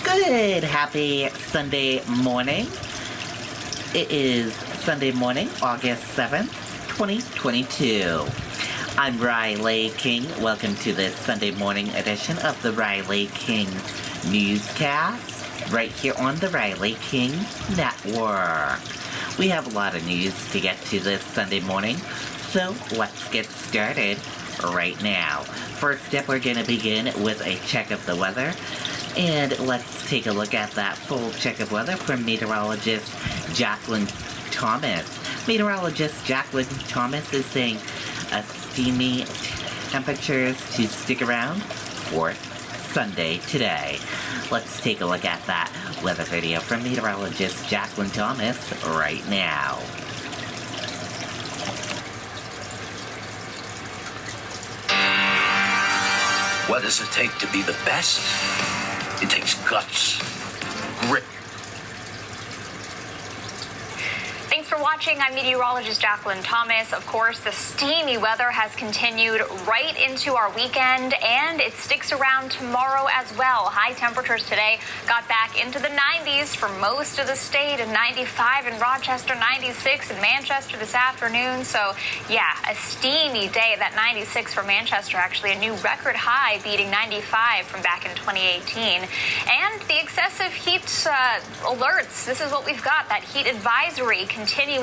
Good, happy Sunday morning. It is Sunday morning, August 7th, 2022. I'm Riley King. Welcome to this Sunday morning edition of the Riley King Newscast, right here on the Riley King Network. We have a lot of news to get to this Sunday morning, so let's get started right now. First up, we're going to begin with a check of the weather. And let's take a look at that full check of weather from meteorologist Jacqueline Thomas. Meteorologist Jacqueline Thomas is saying steamy temperatures to stick around for Sunday today. Let's take a look at that weather video from meteorologist Jacqueline Thomas right now. What does it take to be the best? It takes guts, grit. Thanks for watching. I'm meteorologist Jacqueline Thomas. Of course, the steamy weather has continued right into our weekend, and it sticks around tomorrow as well. High temperatures today got back into the 90s for most of the state, and 95 in Rochester, 96 in Manchester this afternoon. So, yeah, a steamy day. That 96 for Manchester, actually a new record high, beating 95 from back in 2018. And the excessive heat alerts. This is what we've got, that heat advisory continuing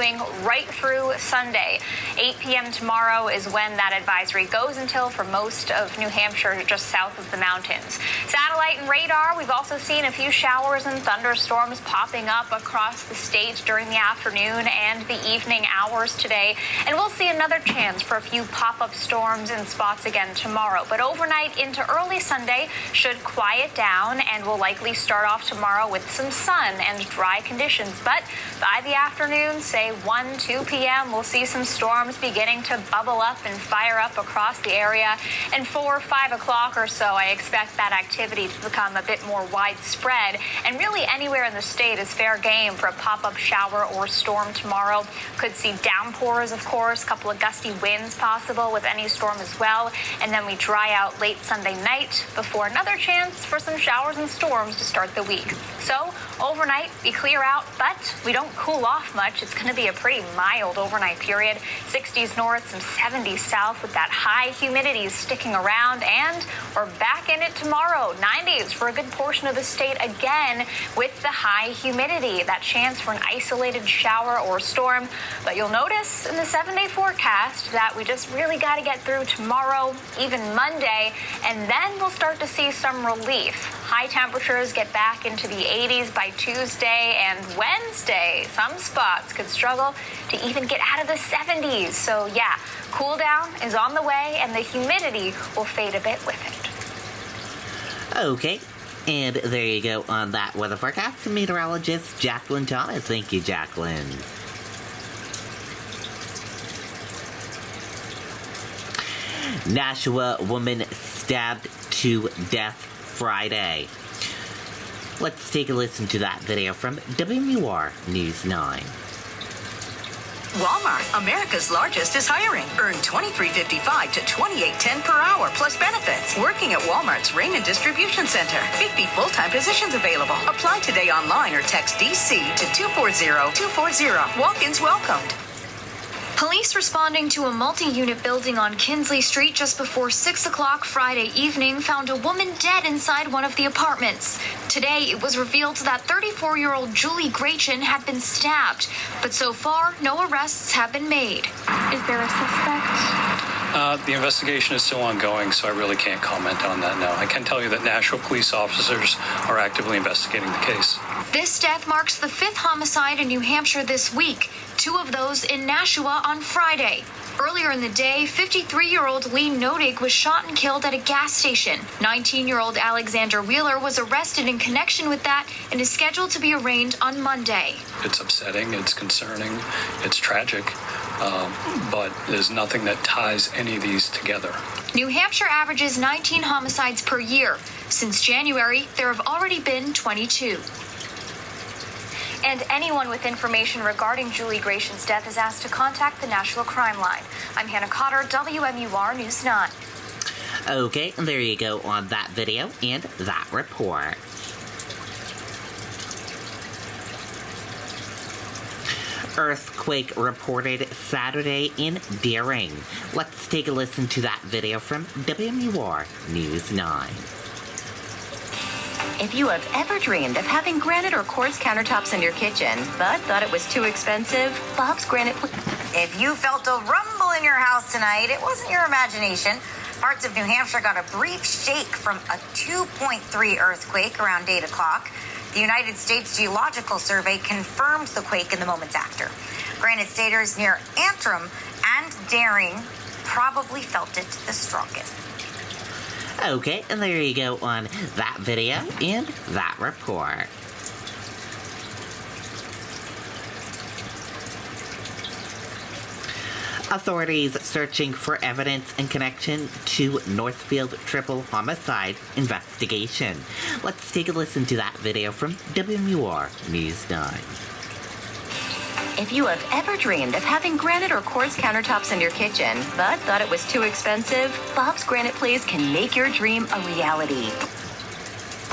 right through Sunday. 8 p.m. tomorrow is when that advisory goes until for most of New Hampshire, just south of the mountains. Satellite and radar, we've also seen a few showers and thunderstorms popping up across the state during the afternoon and the evening hours today. And we'll see another chance for a few pop-up storms in spots again tomorrow. But overnight into early Sunday should quiet down, and we'll likely start off tomorrow with some sun and dry conditions. But by the afternoon, say 1, 2 p.m., we'll see some storms beginning to bubble up and fire up across the area. And 4 or 5 o'clock or so, I expect that activity to become a bit more widespread. And really anywhere in the state is fair game for a pop-up shower or storm tomorrow. Could see downpours, of course, a couple of gusty winds possible with any storm as well. And then we dry out late Sunday night before another chance for some showers and storms to start the week. So overnight, we clear out, but we don't cool off much. It's going to be a pretty mild overnight period. 60s north, some 70s south with that high humidity sticking around. And we're back in it tomorrow. 90s for a good portion of the state again with the high humidity. That chance for an isolated shower or storm. But you'll notice in the 7-day forecast that we just really got to get through tomorrow, even Monday, and then we'll start to see some relief. High temperatures get back into the 80s by Tuesday and Wednesday. Some spots could struggle to even get out of the 70s. So yeah, cool down is on the way, and the humidity will fade a bit with it. Okay, and there you go on that weather forecast. Meteorologist Jacqueline Thomas. Thank you, Jacqueline. Nashua woman stabbed to death Friday. Let's take a listen to that video from WMUR News 9. Walmart, America's largest, is hiring. Earn $23.55 to $28.10 per hour plus benefits. Working at Walmart's Raymond Distribution Center. 50 full-time positions available. Apply today online or text DC to 240-240. Walk-ins welcomed. Police responding to a multi-unit building on Kinsley Street just before 6 o'clock Friday evening found a woman dead inside one of the apartments. Today, it was revealed that 34-year-old Julie Grachin had been stabbed, but so far, no arrests have been made. Is there a suspect? The investigation is still ongoing, so I really can't comment on that now. I can tell you that Nashua police officers are actively investigating the case. This death marks the 5th homicide in New Hampshire this week, 2 of those in Nashua on Friday. Earlier in the day, 53-year-old Lee Nodig was shot and killed at a gas station. 19-year-old Alexander Wheeler was arrested in connection with that and is scheduled to be arraigned on Monday. It's upsetting, it's concerning, it's tragic, but there's nothing that ties any of these together. New Hampshire averages 19 homicides per year. Since January, there have already been 22. And anyone with information regarding Julie Grachin's death is asked to contact the Nashua Crime Line. I'm Hannah Cotter, WMUR News 9. Okay, and there you go on that video and that report. Earthquake reported Saturday in Deering. Let's take a listen to that video from WMUR News 9. If you have ever dreamed of having granite or quartz countertops in your kitchen, but thought it was too expensive, Bob's Granite... If you felt a rumble in your house tonight, it wasn't your imagination. Parts of New Hampshire got a brief shake from a 2.3 earthquake around 8 o'clock. The United States Geological Survey confirmed the quake in the moments after. Granite staters near Antrim and Deering probably felt it the strongest. Okay, and there you go on that video and that report. Authorities searching for evidence in connection to Northfield triple homicide investigation. Let's take a listen to that video from WMUR News 9. If you have ever dreamed of having granite or quartz countertops in your kitchen, but thought it was too expensive, Bob's Granite Place can make your dream a reality.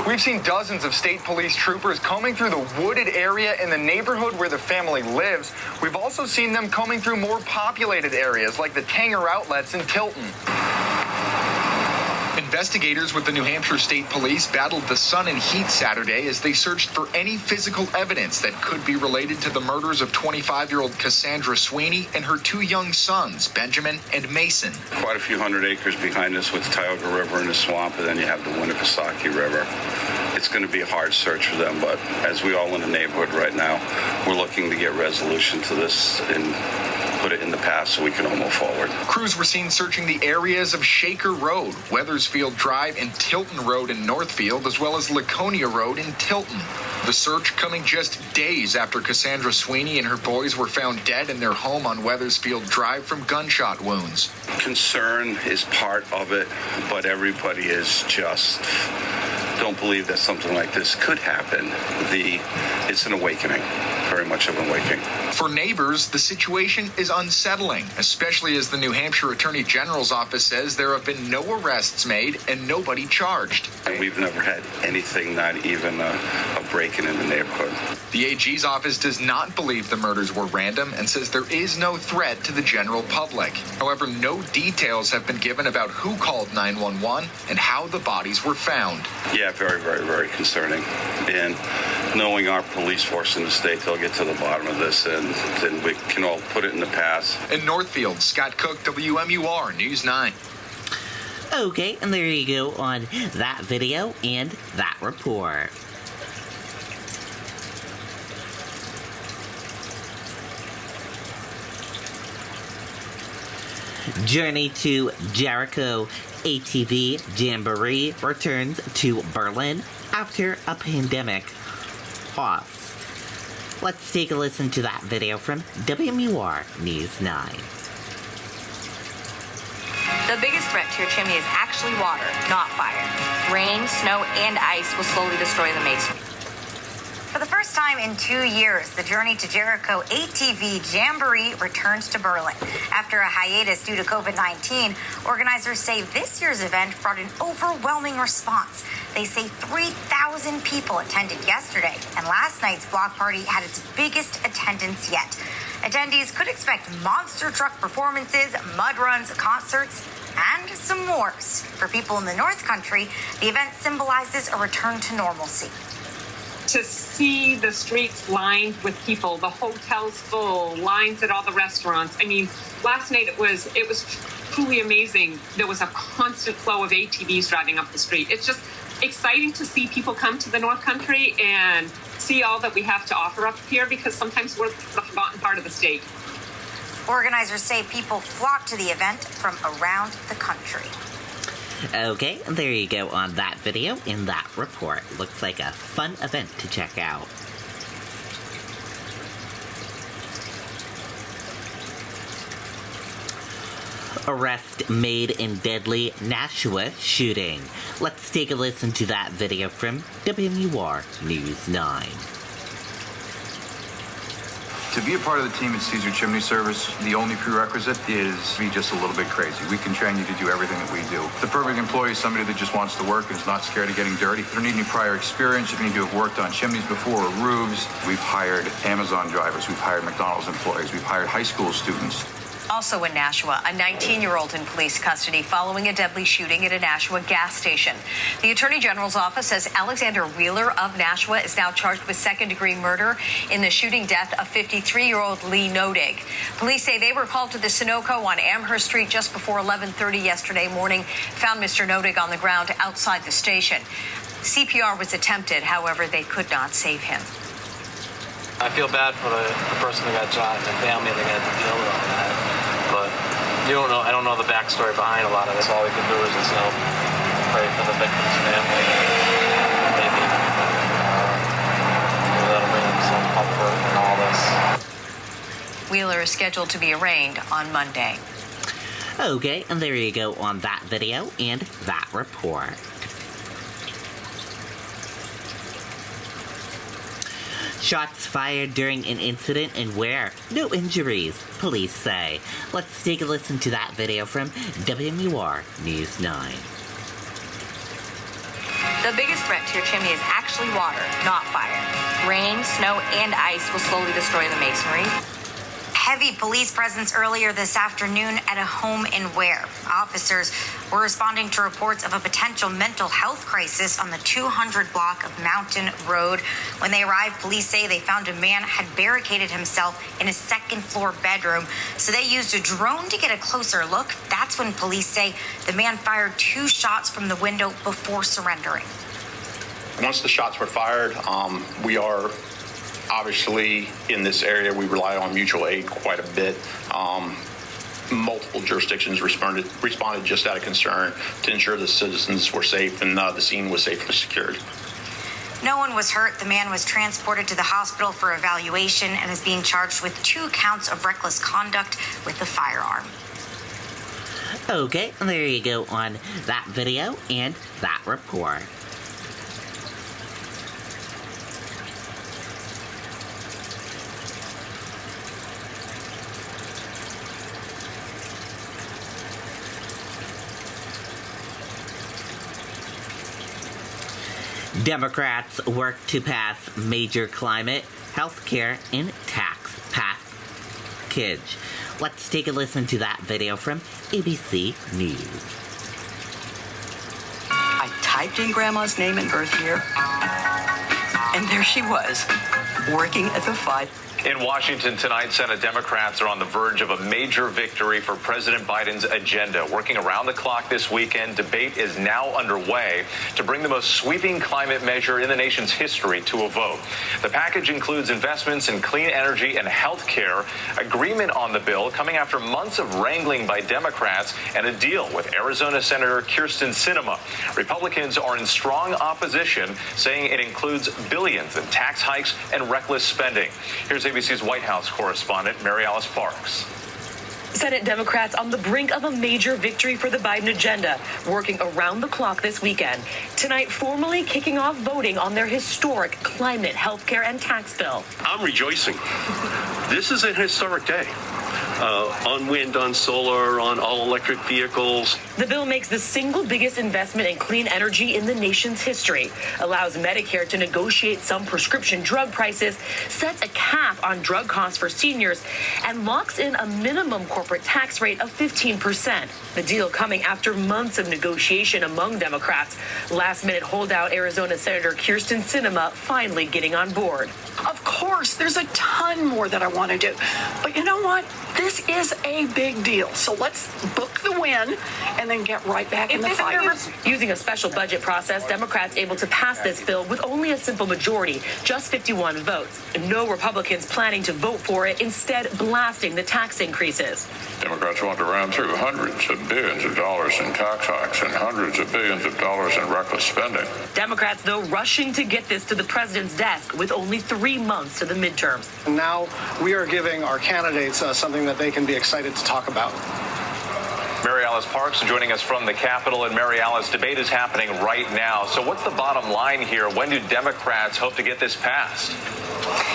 We've seen dozens of state police troopers combing through the wooded area in the neighborhood where the family lives. We've also seen them combing through more populated areas like the Tanger outlets in Tilton. Investigators with the New Hampshire State Police battled the sun and heat Saturday as they searched for any physical evidence that could be related to the murders of 25-year-old Cassandra Sweeney and her two young sons, Benjamin and Mason. Quite a few hundred acres behind us with the Tioga River and the swamp, and then you have the Winnipesaukee River. It's going to be a hard search for them, but as we all in the neighborhood right now, we're looking to get resolution to this and put it in the past so we can all move forward. Crews were seen searching the areas of Shaker Road, Weathersfield Drive, and Tilton Road in Northfield, as well as Laconia Road in Tilton. The search coming just days after Cassandra Sweeney and her boys were found dead in their home on Weathersfield Drive from gunshot wounds. Concern is part of it, but everybody is just don't believe that something like this could happen. It's an awakening, very much of an awakening. For neighbors, the situation is unsettling, especially as the New Hampshire Attorney General's office says there have been no arrests made and nobody charged. And we've never had anything, not even a break-in in the neighborhood. The AG's office does not believe the murders were random and says there is no threat to the general public. However, no details have been given about who called 911 and how the bodies were found. Yeah, very, very, very concerning. And knowing our police force in the state, they'll get to the bottom of this, and then we can all put it in the past. In Northfield, Scott Cook, WMUR News 9. Okay, and there you go on that video and that report. Journey to Jericho ATV Jamboree returns to Berlin after a pandemic pause. Let's take a listen to that video from WMUR News 9. The biggest threat to your chimney is actually water, not fire. Rain, snow, and ice will slowly destroy the masonry. For the first time in 2 years, the Journey to Jericho ATV Jamboree returns to Berlin. After a hiatus due to COVID-19, organizers say this year's event brought an overwhelming response. They say 3,000 people attended yesterday, and last night's block party had its biggest attendance yet. Attendees could expect monster truck performances, mud runs, concerts, and some more. For people in the North Country, the event symbolizes a return to normalcy. To see the streets lined with people, the hotels full, lines at all the restaurants. I mean, last night it was truly amazing. There was a constant flow of ATVs driving up the street. It's just exciting to see people come to the North Country and see all that we have to offer up here, because sometimes we're the forgotten part of the state. Organizers say people flock to the event from around the country. Okay, and there you go on that video in that report. Looks like a fun event to check out. Arrest made in deadly Nashua shooting. Let's take a listen to that video from WMUR News 9. To be a part of the team at Caesar Chimney Service, the only prerequisite is be just a little bit crazy. We can train you to do everything that we do. The perfect employee is somebody that just wants to work and is not scared of getting dirty. If you don't need any prior experience, if you need to have worked on chimneys before or roofs, we've hired Amazon drivers, we've hired McDonald's employees, we've hired high school students. Also in Nashua, a 19-year-old in police custody following a deadly shooting at a Nashua gas station. The Attorney General's office says Alexander Wheeler of Nashua is now charged with second-degree murder in the shooting death of 53-year-old Lee Nodig. Police say they were called to the Sunoco on Amherst Street just before 11:30 yesterday morning, found Mr. Nodig on the ground outside the station. CPR was attempted, however, they could not save him. I feel bad for the person that got shot and the family that had to deal with all that. But I don't know the backstory behind a lot of this. All we can do is just pray for the victim's family. Maybe that'll bring them some comfort in all this. Wheeler is scheduled to be arraigned on Monday. Okay, and there you go on that video and that report. Shots fired during an incident and where? No injuries, police say. Let's take a listen to that video from WMUR News 9. The biggest threat to your chimney is actually water, not fire. Rain, snow, and ice will slowly destroy the masonry. Heavy police presence earlier this afternoon at a home in Ware. Officers were responding to reports of a potential mental health crisis on the 200 block of Mountain Road. When they arrived, police say they found a man had barricaded himself in a second-floor bedroom, so they used a drone to get a closer look. That's when police say the man fired 2 shots from the window before surrendering. Once the shots were fired, we are obviously in this area, we rely on mutual aid quite a bit. Multiple jurisdictions responded just out of concern to ensure the citizens were safe and the scene was safely secured. No one was hurt. The man was transported to the hospital for evaluation and is being charged with 2 counts of reckless conduct with the firearm. Okay, there you go on that video and that report. Democrats work to pass major climate, healthcare, and tax package. Let's take a listen to that video from ABC News. I typed in Grandma's name and birth year, and there she was, working at the 5. In Washington tonight, Senate Democrats are on the verge of a major victory for President Biden's agenda. Working around the clock this weekend, debate is now underway to bring the most sweeping climate measure in the nation's history to a vote. The package includes investments in clean energy and health care, agreement on the bill coming after months of wrangling by Democrats, and a deal with Arizona Senator Kyrsten Sinema. Republicans are in strong opposition, saying it includes billions in tax hikes and reckless spending. Here's ABC's White House correspondent, Mary Alice Parks. Senate Democrats on the brink of a major victory for the Biden agenda, working around the clock this weekend. Tonight, formally kicking off voting on their historic climate, healthcare, and tax bill. I'm rejoicing. This is a historic day. On wind, on solar, on all-electric vehicles. The bill makes the single biggest investment in clean energy in the nation's history, allows Medicare to negotiate some prescription drug prices, sets a cap on drug costs for seniors, and locks in a minimum corporate tax rate of 15%. The deal coming after months of negotiation among Democrats. Last-minute holdout Arizona Senator Kyrsten Sinema finally getting on board. Of course, there's a ton more that I want to do. But you know what? This is a big deal. So let's book the win and then get right back in the fight. Using a special budget process, Democrats able to pass this bill with only a simple majority, just 51 votes. No Republicans planning to vote for it, instead blasting the tax increases. Democrats want to ram through hundreds of billions of dollars in tax hikes and hundreds of billions of dollars in reckless spending. Democrats, though, rushing to get this to the president's desk with only 3 months to the midterms. And now we are giving our candidates something that they can be excited to talk about. Mary Alice Parks joining us from the Capitol. And Mary Alice, debate is happening right now. So what's the bottom line here? When do Democrats hope to get this passed?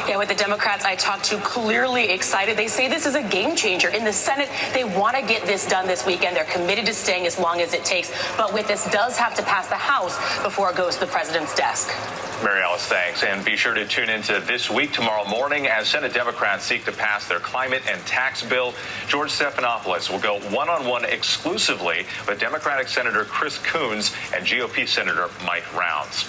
Yeah, with the Democrats I talked to, clearly excited. They say this is a game changer. In the Senate, they want to get this done this weekend. They're committed to staying as long as it takes. But with this does have to pass the House before it goes to the president's desk. Mary Alice, thanks. And be sure to tune into This Week tomorrow morning as Senate Democrats seek to pass their climate and tax bill. George Stephanopoulos will go one-on-one exclusively with Democratic Senator Chris Coons and GOP Senator Mike Rounds.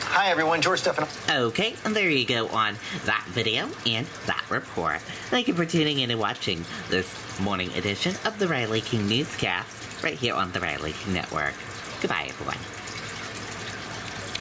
Hi, everyone. George Stephanopoulos. Okay, and there you go on that video and that report. Thank you for tuning in and watching this morning edition of the Riley King Newscast right here on the Riley King Network. Goodbye, everyone.